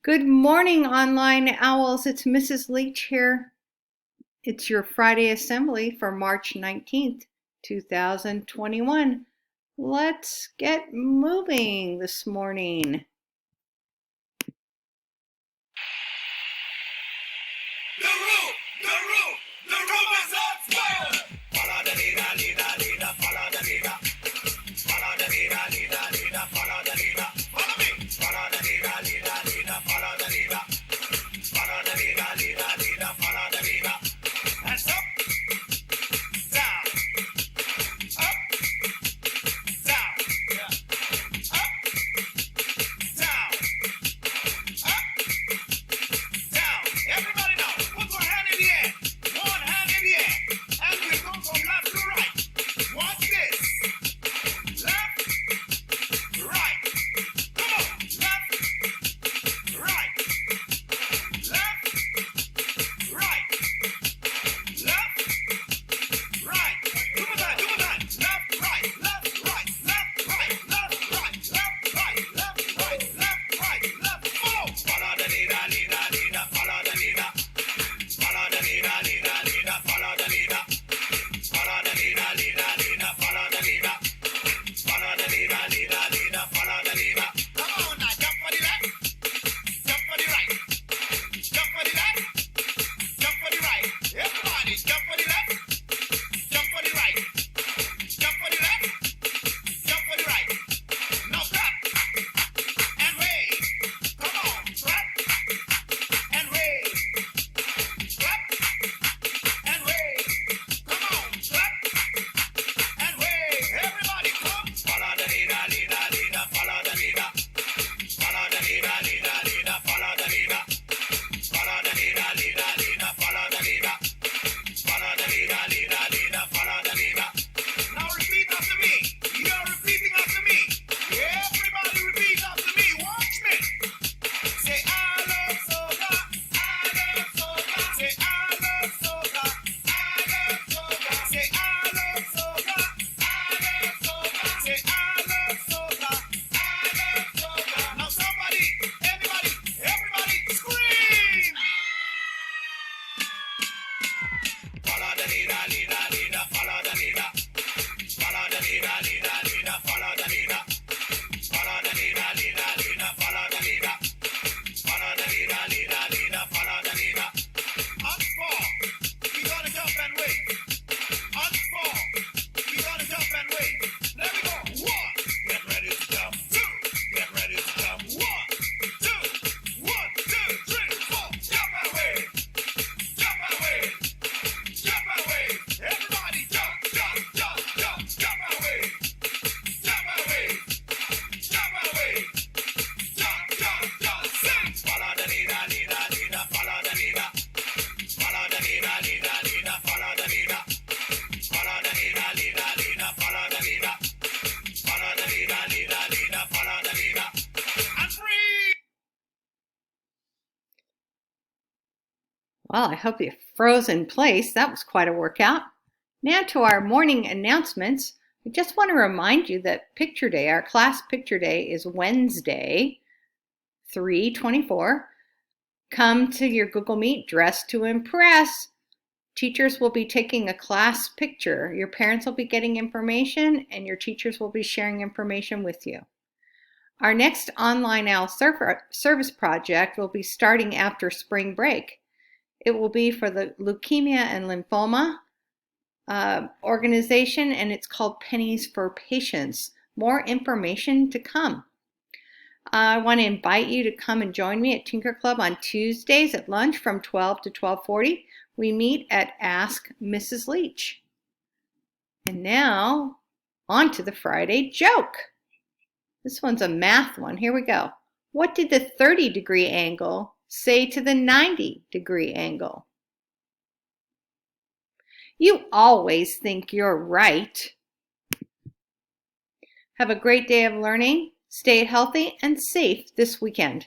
Good morning, online owls. It's Mrs. Leach here. It's your Friday assembly for March 19th, 2021. Let's get moving this morning. The room is on fire. Follow the leader, follow the leader. Follow the leader, follow the leader. Follow me. Follow the leader, follow the leader. Follow the leader, follow the leader. Hands up, down, up, down, up, down, up, down. Everybody now, put one hand in the air. One hand in the air. And we go from left to right. Watch this. Left, right. Come on. Left, right. Left, right. Left, right. Do it that. Left, right. Left, right. Left, right. Left, right. Left, right. Left, right. Left, right. Left. Follow the leader. Follow the leader. Follow the leader. Follow the leader. Follow the leader. Follow the leader. Follow the leader. Follow the leader. Come on now, jump for the left. Jump for the right. Jump for the left. Jump for the right. Everybody, jump for the left. Jump for the right. Jump for the left. Jump for the right. Now clap and wave. Come on, clap and wave. Clap and wave. Come on, clap and wave. Everybody come. Follow the leader. Follow the leader. Follow the leader. Follow the leader. Follow the leader. Follow the leader. Follow the leader. Follow the leader. Now repeat after me. You're repeating after me. Everybody repeat after me. Watch me. Say I love soca. I love soca. Say I love soca. I love soca. Say I love soca. I love soca. Say I love soca. I love soca. Now somebody, anybody, everybody scream. Follow the leader. Follow the leader. Follow the leader. Follow the leader. Follow the leader. Follow the leader. Follow the leader. Follow the leader. On four, we gonna jump and wait. On four, we gonna jump and wait. Let me go. One, get ready to jump. Two, get ready to jump. One, two, 3, 4. Jump and wait. Jump and wait. Jump and wait. Everybody jump and wait. Jump and wait. Jump and wait. Jump. Sing. Follow the leader. Follow the leader. Follow the leader. Follow the leader. Follow the leader. Follow the leader. Follow the leader. Follow the leader. And free. Well, I hope you froze in place. That was quite a workout. Now to our morning announcements. I just want to remind you that Picture Day, our class Picture Day, is Wednesday, 3/24. Come to your Google Meet dressed to impress. Teachers will be taking a class picture. Your parents will be getting information, and your teachers will be sharing information with you. Our next online OWL service project will be starting after spring break. It will be for the Leukemia and Lymphoma organization, and it's called Pennies for Patients. More information to come. I want to invite you to come and join me at Tinker Club on Tuesdays at lunch from 12 to 12:40. We meet at Ask Mrs. Leach. And now, on to the Friday joke. This one's a math one. Here we go. What did the 30-degree angle say to the 90-degree angle? You always think you're right. Have a great day of learning. Stay healthy and safe this weekend.